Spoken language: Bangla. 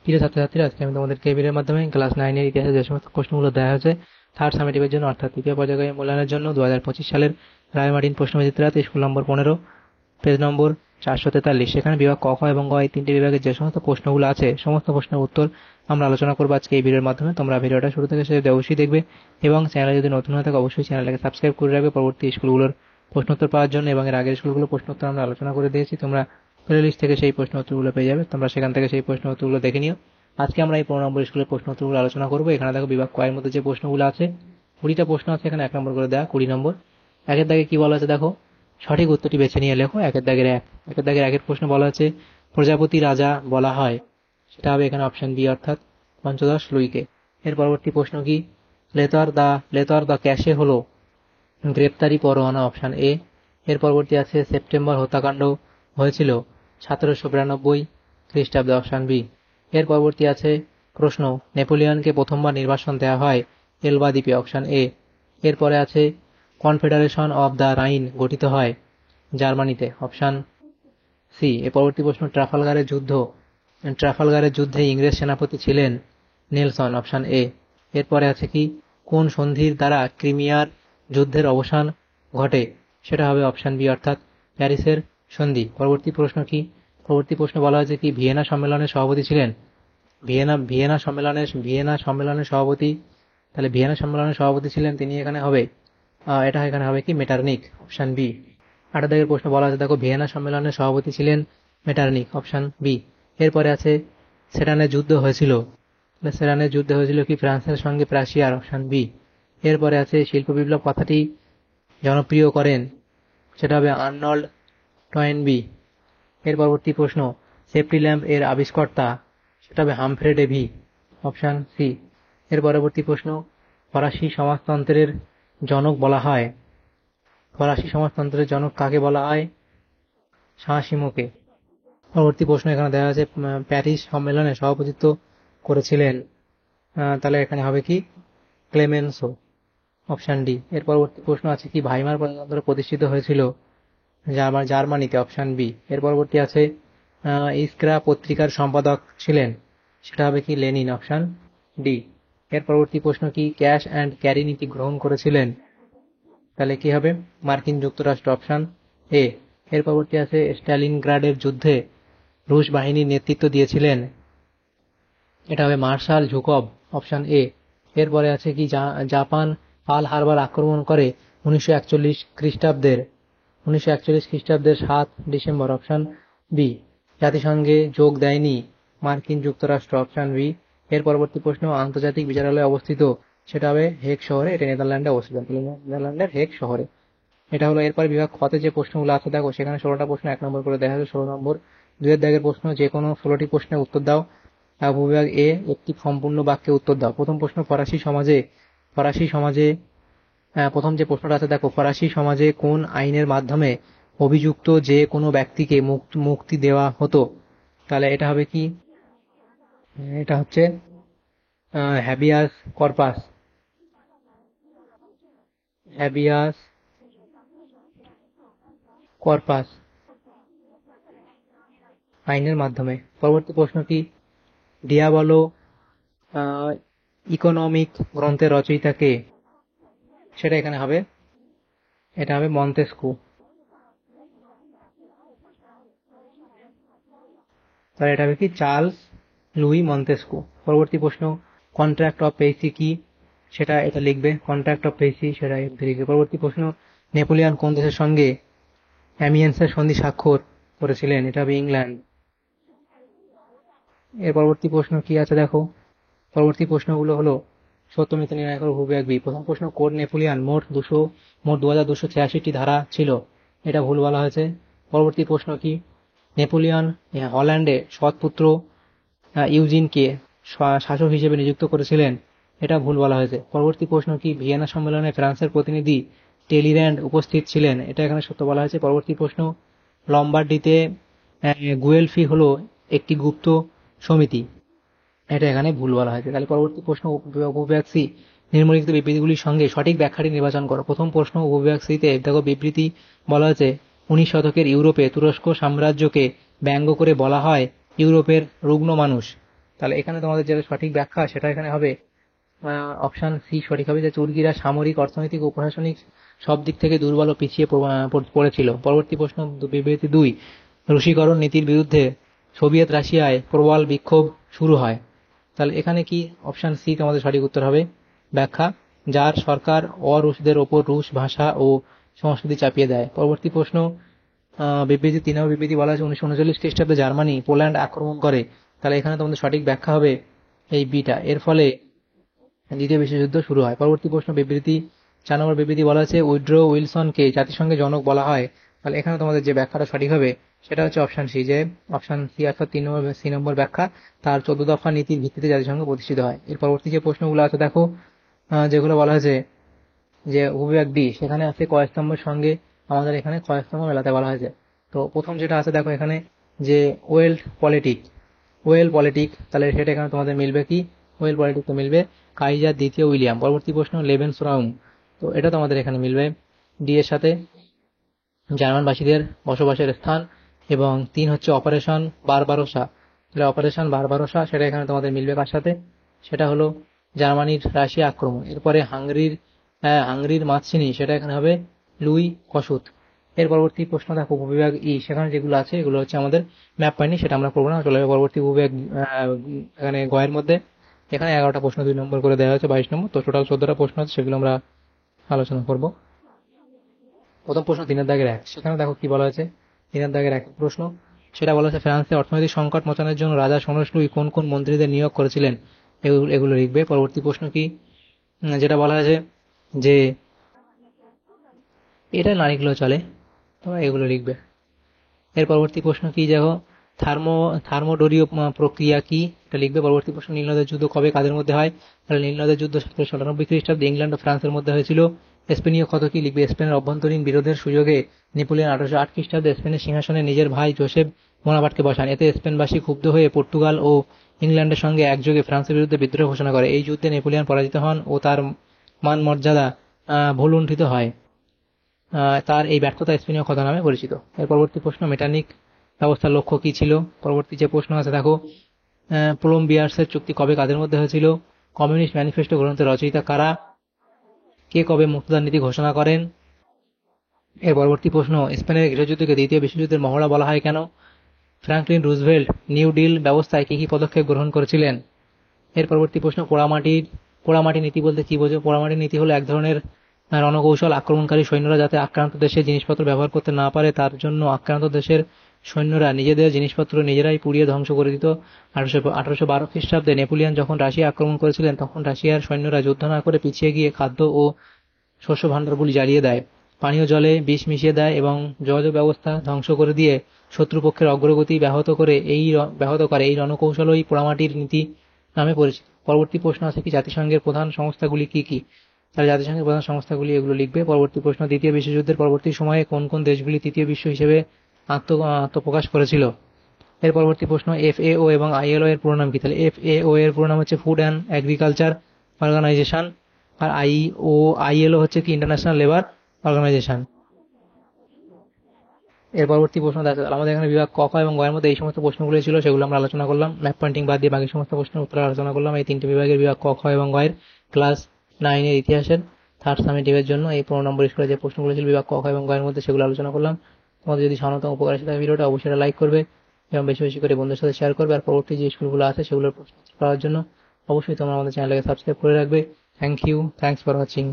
প্রিয় ছাত্রছাত্রীরা, আজকে আমি তোমাদের কেবিলের মাধ্যমে ক্লাস 9 এর ইতিহাসে যে সমস্ত প্রশ্নগুলো দেওয়া হয়েছে থার্ড সামেটিভের জন্য অর্থাৎ তৃতীয় পর্যায়ে মূল্যায়নের জন্য 2025 সালের রায় মার্টিন প্রশ্নবিচিত্রাতে স্কুল নম্বর 15 পেজ নম্বর 443, সেখানে বিভাগ ক, খ এবং গ এই তিনটি বিভাগের যে সমস্ত প্রশ্নগুলো আছে সমস্ত প্রশ্নের উত্তর আমরা আলোচনা করবো আজকে এই ভিডিওর মাধ্যমে। তোমরা ভিডিওটা শুরু থেকে শেষ অবধি অবশ্যই দেখবে এবং চ্যানেলে যদি নতুন হয়ে থাকে অবশ্যই চ্যানেলটাকে সাবস্ক্রাইব করে রাখবে পরবর্তী স্কুলগুলোর প্রশ্নোত্তর পাওয়ার জন্য। এবং এর আগের স্কুলগুলো প্রশ্নোত্তর আমরা আলোচনা করে দিয়েছি, তোমরা প্লেলিস্ট থেকে সেই প্রশ্ন উত্তরগুলো পেয়ে যাবে, তোমরা সেখান থেকে সেই প্রশ্ন উত্তরগুলো দেখে নিও। আজকে আমরা এই 15 নম্বর স্কুলের প্রশ্ন উত্তরগুলো আলোচনা করবো। এখানে দেখো বিভাগ ক এর মধ্যে যে প্রশ্নগুলো আছে 20টা প্রশ্ন আছে, এখানে 1 নম্বর করে দেওয়া 20 নম্বর। একের দাগে কি বলা আছে দেখো, সঠিক উত্তরটি বেছে নিয়ে লেখো। একের দাগের একের প্রশ্ন বলা আছে প্রজাপতি রাজা বলা হয়, সেটা হবে এখানে অপশন বি অর্থাৎ পঞ্চদশ লুইকে। এর পরবর্তী প্রশ্ন কি, লেতর দ্য ক্যাশে হলো গ্রেপ্তারি পরোয়ানা, অপশন এ। এর পরবর্তী আছে সেপ্টেম্বর হত্যাকাণ্ড হয়েছিল 1792 খ্রিস্টাব্দে, অপশন বি। এর পরবর্তী আছে প্রশ্ন, নেপোলিয়নকে প্রথমবার নির্বাসন দেওয়া হয় এলবা দ্বীপে, অপশন এ। এরপরে আছে কনফেডারেশন অব দ্য রাইন গঠিত হয় জার্মানিতে, অপশন সি। এর পরবর্তী প্রশ্ন, ট্রাফালগারের যুদ্ধে ইংরেজ সেনাপতি ছিলেন নেলসন, অপশন এ। এরপরে আছে কি, কোন সন্ধির দ্বারা ক্রিমিয়ার যুদ্ধের অবসান ঘটে, সেটা হবে অপশন বি অর্থাৎ প্যারিসের সন্ধি। পরবর্তী প্রশ্ন কি, পরবর্তী প্রশ্ন বলা হয়েছে কি ভিয়েনা সম্মেলনের সভাপতি ছিলেন, ভিয়েনা সম্মেলনের সভাপতি, তাহলে ভিয়েনা সম্মেলনের সভাপতি ছিলেন তিনি, এখানে হবে এটা এখানে হবে কি মেটারনিক, অপশন বি। 8 দাগের প্রশ্ন বলা আছে দেখো, ভিয়েনা সম্মেলনের সভাপতি ছিলেন মেটারনিক, অপশন বি। এরপরে আছে সেডানের যুদ্ধ হয়েছিল, সেডানের যুদ্ধ হয়েছিল কি ফ্রান্সের সঙ্গে প্রাশিয়ার, অপশন বি। এরপরে আছে শিল্প বিপ্লব কথাটি জনপ্রিয় করেন, সেটা হবে আর্নল্ড টয়েনবি। এর পরবর্তী প্রশ্ন, সেফটি ল্যাম্প এর আবিষ্কর্তা, সেটা হবে হামফ্রে ডেভি, অপশন সি। এর পরবর্তী প্রশ্ন, ফরাসি সমাজতন্ত্রের জনক বলা হয়, ফরাসি সমাজতন্ত্রের জনক কাকে বলা হয়, সাঁ-সিমোকে। পরবর্তী প্রশ্ন এখানে দেওয়া আছে প্যারিস সম্মেলনে সভাপতিত্ব করেছিলেন, তাহলে এখানে হবে কি ক্লেমেন্সো, অপশন ডি। এর পরবর্তী প্রশ্ন আছে কি ভাইমার প্রজাতন্ত্র প্রতিষ্ঠিত হয়েছিল জার্মানিতে, অপশন বি। এর পরবর্তী আছে ইস্করা পত্রিকার সম্পাদক ছিলেন, সেটা হবে কি লেনিন, অপশন ডি। এর পরবর্তী প্রশ্ন কি ক্যাশ অ্যান্ড ক্যারি নীতি গ্রহণ করেছিলেন, তাহলে কি হবে মার্কিন যুক্তরাষ্ট্র, অপশন এ। এর পরবর্তী আছে স্টালিনগ্রাডের যুদ্ধে রুশ বাহিনীর নেতৃত্ব দিয়েছিলেন, এটা হবে মার্শাল ঝুকভ, অপশন এ। এরপরে আছে কি জাপান পার্ল হারবার আক্রমণ করে 1941 খ্রিস্টাব্দের 7 ডিসেম্বর, অপশন বি। জাতিসংঘে যোগ দেয়নি মার্কিন যুক্তরাষ্ট্র, অপশন বি। এর পরবর্তী প্রশ্ন, আন্তর্জাতিক বিচারালয় অবস্থিত, সেটা হবে হেগ শহরে, এটা নেদারল্যান্ডে অবস্থিত, নেদারল্যান্ডের হেগ শহরে। এটা হলো। এরপর বিভাগ খতে যে প্রশ্নগুলো আছে দেখো, সেখানে 16টা প্রশ্ন 1 নম্বর করে দেখা যাচ্ছে 16 নম্বর। 2 দাগের প্রশ্ন, যে কোনো 16টি প্রশ্নের উত্তর দাও। উপবিভাগ এ, একটি সম্পূর্ণ বাক্যে উত্তর দাও। প্রথম প্রশ্ন, ফরাসি সমাজে প্রথম যে প্রশ্নটা আছে দেখো, ফরাসি সমাজে কোন আইনের মাধ্যমে অভিযুক্ত যে কোনো ব্যক্তিকে মুক্তি দেওয়া হতো, তাহলে এটা হবে কি, এটা হচ্ছে হ্যাবিয়াস কর্পাস আইনের মাধ্যমে। পরবর্তী প্রশ্ন কি, ডিয়াবলো ইকোনমিক গ্রন্থের রচয়িতা কে, সেটা এখানে হবে, এটা হবে মন্তেস্কু, তাহলে এটা হবে কি চার্লস লুই মন্তেস্কু। পরবর্তী প্রশ্ন, কন্ট্রাক্ট অফ পেইসি কি, সেটা এটা লিখবে, কন্ট্রাক্ট অফ পেইসি সেটা লিখবে। পরবর্তী প্রশ্ন, নেপোলিয়ন কোন দেশের সঙ্গে অ্যামিয়েন্সের সন্ধি স্বাক্ষর করেছিলেন, এটা হবে ইংল্যান্ড। এর পরবর্তী প্রশ্ন কি আছে দেখো, পরবর্তী প্রশ্নগুলো হলো সত্য মিথ্যা নির্ণয় করো উপবিভাগ বি। প্রথম প্রশ্ন, কোড নেপোলিয়ন মোট 2286টি ধারা ছিল, এটা ভুল বলা হয়েছে। পরবর্তী প্রশ্ন কি, নেপোলিয়ন হল্যান্ডে সৎপুত্র ইউজিনকে শাসক হিসেবে নিযুক্ত করেছিলেন, এটা ভুল বলা হয়েছে। পরবর্তী প্রশ্ন কি, ভিয়েনা সম্মেলনে ফ্রান্সের প্রতিনিধি টেলির্যান্ড উপস্থিত ছিলেন, এটা এখানে সত্য বলা হয়েছে। পরবর্তী প্রশ্ন, লম্বার্ডিতে গুয়েলফি হলো একটি গুপ্ত সমিতি, এটা এখানে ভুল বলা হয়েছে। তাহলে পরবর্তী প্রশ্ন, উপবিভাগ সি, নিম্নলিখিত বিবৃতিগুলির সঙ্গে সঠিক ব্যাখ্যাটি নির্বাচন করো। প্রথম প্রশ্ন, উপবিভাগ সিতে দেখো বিবৃতি বলা হয়েছে 19 শতকের ইউরোপে তুরস্ক সাম্রাজ্যকে ব্যঙ্গ করে বলা হয় ইউরোপের রুগ্ন মানুষ, তাহলে এখানে তোমাদের যেটা সঠিক ব্যাখ্যা সেটা এখানে হবে অপশন সি সঠিক হবে, যে তুর্কিরা সামরিক, অর্থনৈতিক ও প্রশাসনিক সব দিক থেকে দুর্বল ও পিছিয়ে পড়েছিল। পরবর্তী প্রশ্ন বিবৃতি 2, রুশীকরণ নীতির বিরুদ্ধে সোভিয়েত রাশিয়ায় প্রবল বিক্ষোভ শুরু হয়। তাহলে এখানে কি অপশন সি তোমাদের সঠিক উত্তর হবে ব্যাখ্যা, যার সরকার অরুশদের ওপর রুশ ভাষা ও সংস্কৃতি চাপিয়ে দেয়। পরবর্তী প্রশ্ন বিবৃতি 3 নম্বর বিবৃতি বলা আছে 1939 খ্রিস্টাব্দে জার্মানি পোল্যান্ড আক্রমণ করে। তাহলে এখানে তোমাদের সঠিক ব্যাখ্যা হবে এই বিটা, এর ফলে দ্বিতীয় বিশ্বযুদ্ধ শুরু হয়। পরবর্তী প্রশ্ন বিবৃতি 4 নম্বর বিবৃতি বলা আছে উইড্রো উইলসনকে জাতিসংঘের জনক বলা হয়। তাহলে এখানে তোমাদের যে ব্যাখ্যাটা সঠিক হবে সেটা হচ্ছে অপশন সি, যে অপশন সি অর্থাৎ 3 নম্বর ব্যাখ্যা, তার 14 দফা নীতির ভিত্তিতে জাতিসংঘ প্রতিষ্ঠিত হয়। এর পরবর্তী যে প্রশ্নগুলো আছে দেখো, যেগুলো বলা হয়েছে যে উপবিভাগ ডি, সেখানে আছে ক স্তম্ভের সঙ্গে আমাদের এখানে ক স্তম্ভ মেলাতে বলা হয়েছে। তো প্রথম যেটা আছে দেখো এখানে যে ওয়েল পলিটিক, তাহলে সেটা এখানে তোমাদের মিলবে কি, ওয়েল পলিটিক তো মিলবে কাইজার দ্বিতীয় উইলিয়াম। পরবর্তী প্রশ্ন লেবেনসরাউম, তো এটা তোমাদের এখানে মিলবে ডি এর সাথে জার্মানবাসীদের বসবাসের স্থান। এবং 3 হচ্ছে অপারেশন বারবারোসা, তাহলে অপারেশন বারবারোসা সেটা এখানে তোমাদের মিলবে কার সাথে, সেটা হলো জার্মানির রাশিয়া আক্রমণ। এরপরে হাঙ্গেরির মাতসিনি, সেটা এখানে হবে লুই কসুত। এর পরবর্তী প্রশ্ন দেখো উপবিভাগ ই, সেখানে যেগুলো আছে এগুলো হচ্ছে আমাদের ম্যাপ পাইনি, সেটা আমরা করবো না, চলে যাবে পরবর্তী উপবিভাগ এখানে গয়ের মধ্যে। এখানে 11টা প্রশ্ন 2 নম্বর করে দেওয়া হয়েছে, 22 নম্বর, তো টোটাল 14টা প্রশ্ন আছে, সেগুলো আমরা আলোচনা করব। প্রথম প্রশ্ন 3 দাগের 1, সেখানে দেখো কি বলা হয়েছে 3 দাগের 1 প্রশ্ন, সেটা বলা হচ্ছে ফ্রান্সে অর্থনৈতিক সংকট মোচনের জন্য রাজা ষোড়শ লুই কোন কোন মন্ত্রীদের নিয়োগ করেছিলেন, এগুলো লিখবে। পরবর্তী প্রশ্ন কি, যেটা বলা হয়েছে যে এটা না লিখলেও চলে, তোমরা এগুলো লিখবে। এর পরবর্তী প্রশ্ন কি দেখো, থার্মোডোরীয় প্রক্রিয়া কি, এটা লিখবে। পরবর্তী প্রশ্ন নীলনদের যুদ্ধ কবে কাদের মধ্যে হয়, তাহলে নীলনদের যুদ্ধ 1798 খ্রিস্টাব্দে ইংল্যান্ড ও ফ্রান্সের মধ্যে হয়েছিল। স্পেনীয় ক্ষত কি লিখবে, স্পেনের অভ্যন্তরীণ বিরোধের সুযোগে নেপোলিয়ন 1808 খ্রিস্টাব্দে স্পেনের সিংহাসনে নিজের ভাই জোসেফ বোনাপার্টকে বসান। এতে স্পেনবাসী ক্ষুব্ধ হয়ে পর্তুগাল ও ইংল্যান্ডের সঙ্গে একযোগে ফ্রান্সের বিরুদ্ধে বিদ্রোহ ঘোষণা করে। এই যুদ্ধে নেপোলিয়ন পরাজিত হন ও তার মান মর্যাদা ভূলুণ্ঠিত হয়। তার এই ব্যর্থতা স্পেনীয় ক্ষত নামে পরিচিত। এর পরবর্তী প্রশ্ন মেটানিক ব্যবস্থার লক্ষ্য কি ছিল। পরবর্তী যে প্রশ্ন আছে দেখো, কোলম্বিয়ার্সের চুক্তি কবে কাদের মধ্যে হয়েছিল, কমিউনিস্ট ম্যানিফেস্টো গ্রন্থের রচয়িতা কারা, কে কবে মুক্তদান নীতি ঘোষণা করেন। এর পরবর্তী প্রশ্ন স্পেনের গৃহযুদ্ধকে দ্বিতীয় বিশ্বযুদ্ধের মহড়া বলা হয় কেন, ফ্র্যাঙ্কলিন রুজভেল্ট নিউ ডিল ব্যবস্থায় কি কি পদক্ষেপ গ্রহণ করেছিলেন। এর পরবর্তী প্রশ্ন পোড়ামাটি নীতি বলতে কি বোঝো। পোড়ামাটি নীতি হলো এক ধরনের রণকৌশল, আক্রমণকারী সৈন্যরা যাতে আক্রান্ত দেশের জিনিসপত্র ব্যবহার করতে না পারে তার জন্য আক্রান্ত দেশের সৈন্যরা নিজেদের জিনিসপত্র নিজেরাই পুড়িয়ে ধ্বংস করে দিত। 1812 খ্রিস্টাব্দে নেপোলিয়ন যখন রাশিয়া আক্রমণ করেছিলেন তখন রাশিয়ার সৈন্যরা যুদ্ধ না করে পিছিয়ে গিয়ে খাদ্য ও শস্য ভাণ্ডারগুলি জ্বালিয়ে দেয়, পানীয় জলে বিষ মিশিয়ে দেয় এবং যোগাযোগ ব্যবস্থা ধ্বংস করে দিয়ে শত্রুপক্ষের অগ্রগতি ব্যাহত করে। এই রণকৌশলই পোড়ামাটির নীতি নামে পরিচিত। পরবর্তী প্রশ্ন আছে কি জাতিসংঘের প্রধান সংস্থাগুলি কি কি, তাহলে জাতিসংঘের প্রধান সংস্থাগুলি এগুলো লিখবে। পরবর্তী প্রশ্ন দ্বিতীয় বিশ্বযুদ্ধের পরবর্তী সময়ে কোন কোন দেশগুলি তৃতীয় বিশ্ব হিসেবে আত্মপ্রকাশ করেছিল। এর পরবর্তী প্রশ্ন FAO এবং ILO এর পুরো নাম কি, তাহলে FAO এর পুরো নাম হচ্ছে ফুড অ্যান্ড এগ্রিকালচার অর্গানাইজেশন, আর ILO হচ্ছে কি ইন্টারন্যাশনাল লেবার অর্গানাইজেশন। এর পরবর্তী প্রশ্ন দেখো, আমাদের এখানে বিভাগ ক, খ এবং গ এর মধ্যে এই সমস্ত প্রশ্নগুলো ছিল, সেগুলো আমরা আলোচনা করলাম। ম্যাপ পয়েন্টিং বাদ দিয়ে বাকি সমস্ত প্রশ্নের উত্তর আলোচনা করলাম। এই 3টে বিভাগের বিভাগ ক, খ এবং গ এর ক্লাস 9 এর ইতিহাসের থার্ড সামেটিভের জন্য এই 15 নম্বর স্কুলে যে প্রশ্নগুলো ছিল বিভাগ ক, খ এবং গ এর মধ্যে, সেগুলো আলোচনা করলাম। তোমাদের যদি সামান্যতম উপকার আসে তাহলে ভিডিওটা অবশ্যই লাইক করবে এবং বেশি বেশি করে বন্ধুদের সাথে শেয়ার করবে। আর পরবর্তী যে স্কুলগুলো আছে সেগুলোর প্রশ্ন পাওয়ার জন্য অবশ্যই তোমরা আমাদের চ্যানেলকে সাবস্ক্রাইব করে রাখবে। Thank you, thanks for watching.